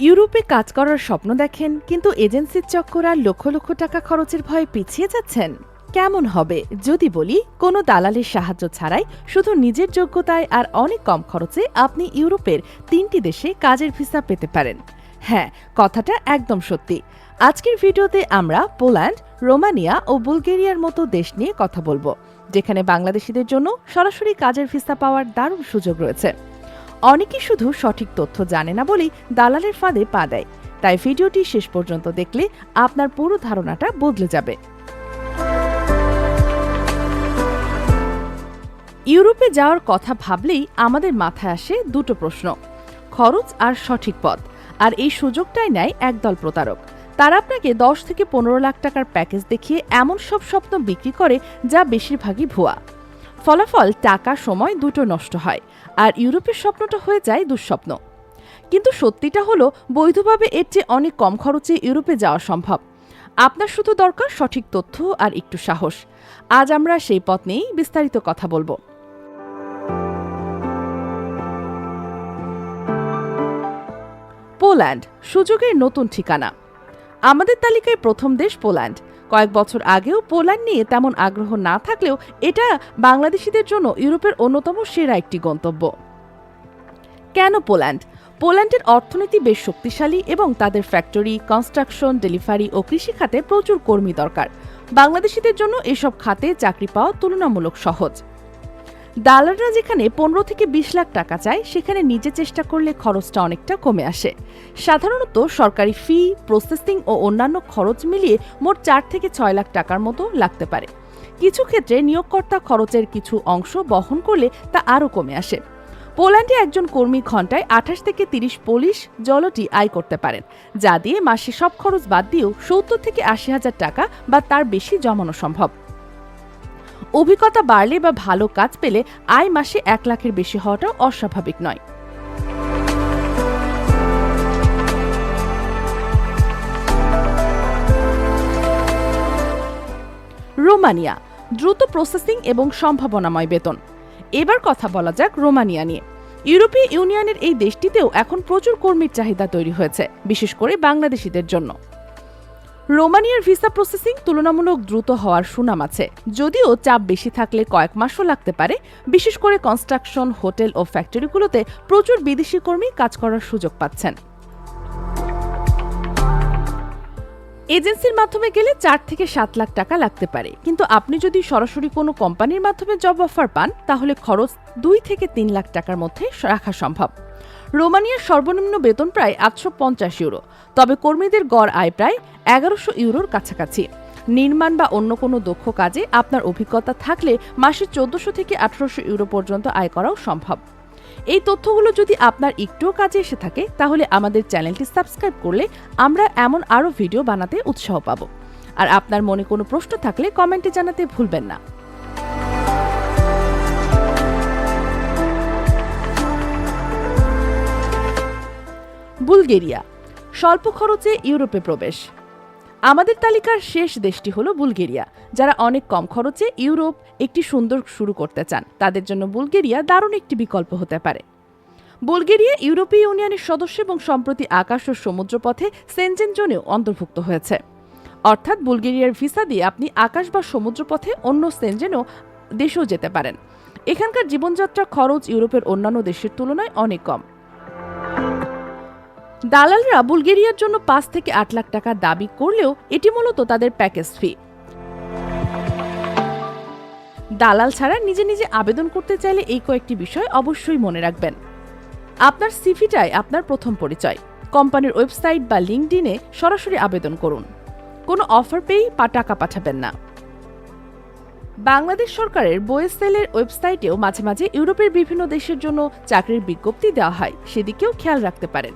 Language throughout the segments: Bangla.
ইউরোপে কাজ করার স্বপ্ন দেখেন কিন্তু এজেন্সির চক্কর আর লক্ষ লক্ষ টাকা খরচের ভয়ে পিছিয়ে যাচ্ছেন। কেমন হবে যদি বলি কোনো দালালের সাহায্য ছাড়াই শুধু নিজের যোগ্যতায় আর অনেক কম খরচে আপনি ইউরোপের 3টি দেশে কাজের ভিসা পেতে পারেন। হ্যাঁ, কথাটা একদম সত্যি। আজকের ভিডিওতে আমরা পোল্যান্ড, রোমানিয়া ও বুলগেরিয়ার মতো দেশ নিয়ে কথা বলবো, যেখানে বাংলাদেশিদের জন্য সরাসরি কাজের ভিসা পাওয়ার দারুণ সুযোগ রয়েছে। অনেকেই শুধু সঠিক তথ্য জানে না বলেই দালালের ফাঁদে পা দেয়। তাই ভিডিওটি শেষ পর্যন্ত দেখলে আপনার পুরো ধারণাটা বদলে যাবে। ইউরোপে যাওয়ার কথা ভাবলেই আমাদের মাথায় আসে দুটো প্রশ্ন: খরচ আর সঠিক পথ। আর এই সুযোগটাই নেয় একদল প্রতারক। তারা আপনাকে 10 থেকে 15 লাখ টাকার প্যাকেজ দেখিয়ে এমন সব স্বপ্ন বিক্রি করে যা বেশিরভাগই ভুয়া। ফলাফল টাকা, সময় দুটো নষ্ট হয়, আর ইউরোপের স্বপ্নটা হয়ে যায় দুঃস্বপ্ন। কিন্তু সত্যিটা হলো, বৈধভাবে এর চেয়ে অনেক কম খরচে ইউরোপে যাওয়া সম্ভব। আপনার শুধু দরকার সঠিক তথ্য আর একটু সাহস। আজ আমরা সেই পথ নিয়েই বিস্তারিত কথা বলবো। পোল্যান্ড, সুযোগের নতুন ঠিকানা। আমাদের তালিকায় প্রথম দেশ পোল্যান্ড। কয়েক বছর আগেও পোল্যান্ড নিয়ে তেমন আগ্রহ না থাকলেও এটা বাংলাদেশিদের জন্য ইউরোপের অন্যতম সেরা একটি গন্তব্য। কেন পোল্যান্ড? পোল্যান্ডের অর্থনীতি বেশ শক্তিশালী এবং তাদের ফ্যাক্টরি, কনস্ট্রাকশন, ডেলিভারি ও কৃষি খাতে প্রচুর কর্মী দরকার। বাংলাদেশিদের জন্য এসব খাতে চাকরি পাওয়া তুলনামূলক সহজ। দালালরা যেখানে 15 থেকে 20 লাখ টাকা চায়, সেখানে নিজে চেষ্টা করলে খরচটা অনেকটা কমে আসে। সাধারণত সরকারি ফি, প্রসেসিং ও অন্যান্য খরচ মিলিয়ে মোট 4 থেকে 6 লাখ টাকার মতো লাগতে পারে। কিছু ক্ষেত্রে নিয়োগকর্তা খরচের কিছু অংশ বহন করলে তা আরও কমে আসে। পোল্যান্ডে একজন কর্মী ঘন্টায় 28 থেকে 30 পোলিশ জলটি আয় করতে পারেন, যা দিয়ে মাসে সব খরচ বাদ দিয়েও 70 থেকে 80 হাজার টাকা বা তার বেশি জমানো সম্ভব। অভিজ্ঞতা বাড়লে বা ভালো কাজ পেলে আয় মাসে 1 লাখের বেশি হওয়াটাও অস্বাভাবিক নয়। রোমানিয়া, দ্রুত প্রসেসিং এবং সম্ভাবনাময় বেতন। এবার কথা বলা যাক রোমানিয়া নিয়ে। ইউরোপীয় ইউনিয়নের এই দেশটিতেও এখন প্রচুর কর্মীর চাহিদা তৈরি হয়েছে, বিশেষ করে বাংলাদেশিদের জন্য। রোমানিয়ার ভিসা প্রসেসিং তুলনামূলক দ্রুত হওয়ার সুনাম আছে, যদিও চাপ বেশি থাকলে কয়েক মাসও লাগতে পারে। বিশেষ করে কনস্ট্রাকশন, হোটেল ও ফ্যাক্টরিগুলোতে প্রচুর বিদেশি কর্মী কাজ করার সুযোগ পাচ্ছেন। এজেন্সির মাধ্যমে গেলে 4 থেকে 7 লাখ টাকা লাগতে পারে, কিন্তু আপনি যদি সরাসরি কোনো কোম্পানির মাধ্যমে জব অফার পান, তাহলে খরচ 2 থেকে 3 লাখ টাকার মধ্যে রাখা সম্ভব। রোমানিয়ার সর্বনিম্ন বেতন প্রায় 850 ইউরো, তবে কর্মীদের গড় আয় প্রায় 1100 ইউরোর কাছাকাছি। নির্মাণ বা অন্য কোনো দক্ষ কাজে আপনার অভিজ্ঞতা থাকলে মাসে 1400 থেকে 1800 ইউরো পর্যন্ত আয় করাও সম্ভব। এই তথ্যগুলো যদি আপনার একটুও কাজে এসে থাকে, তাহলে আমাদের চ্যানেলটি সাবস্ক্রাইব করলে আমরা এমন আরও ভিডিও বানাতে উৎসাহ পাব। আর আপনার মনে কোনো প্রশ্ন থাকলে কমেন্টে জানাতে ভুলবেন না। বুলগেরিয়া, স্বল্প খরচে ইউরোপে প্রবেশ। আমাদের তালিকার শেষ দেশটি হলো বুলগেরিয়া। যারা অনেক কম খরচে ইউরোপ একটি সুন্দর শুরু করতে চান, তাদের জন্য বুলগেরিয়া দারুণ একটি বিকল্প হতে পারে। বুলগেরিয়া ইউরোপীয় ইউনিয়নের সদস্য এবং সম্প্রতি আকাশ ও সমুদ্রপথে সেনজেন জোনেও অন্তর্ভুক্ত হয়েছে। অর্থাৎ বুলগেরিয়ার ভিসা দিয়ে আপনি আকাশ বা সমুদ্রপথে অন্য সেনজেনও দেশেও যেতে পারেন। এখানকার জীবনযাত্রা খরচ ইউরোপের অন্যান্য দেশের তুলনায় অনেক কম। দালালরা বুলগেরিয়ার জন্য 5 থেকে 8 লাখ টাকা দাবি করলেও এটি মূলত তাদের প্যাকেজ ফি। দালাল ছাড়া নিজে নিজে আবেদন করতে চাইলে এই কয়েকটি বিষয় অবশ্যই মনে রাখবেন। আপনার সিভিটাই আপনার প্রথম পরিচয়। কোম্পানির ওয়েবসাইট বা লিঙ্কডিনে সরাসরি আবেদন করুন। কোনো অফার পেয়েই টাকা পাঠাবেন না। বাংলাদেশ সরকারের বোয়েসেলের ওয়েবসাইটেও মাঝে মাঝে ইউরোপের বিভিন্ন দেশের জন্য চাকরির বিজ্ঞপ্তি দেওয়া হয়, সেদিকেও খেয়াল রাখতে পারেন।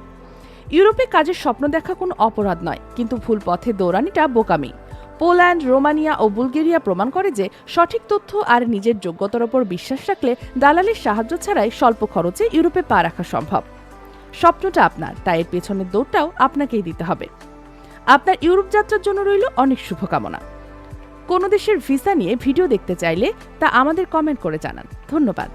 ইউরোপে কাজের স্বপ্ন দেখা কোনো অপরাধ নয়, কিন্তু ভুল পথে দৌড়ানিটা বোকামি। পোল্যান্ড, রোমানিয়া ও বুলগেরিয়া প্রমাণ করে যে সঠিক তথ্য আর নিজের যোগ্যতার ওপর বিশ্বাস রাখলে দালালের সাহায্য ছাড়াই স্বল্প খরচে ইউরোপে পা রাখা সম্ভব। স্বপ্নটা আপনার, তাই এর পেছনের দৌড়টাও আপনাকেই দিতে হবে। আপনার ইউরোপ যাত্রার জন্য রইল অনেক শুভকামনা। কোনো দেশের ভিসা নিয়ে ভিডিও দেখতে চাইলে তা আমাদের কমেন্ট করে জানান। ধন্যবাদ।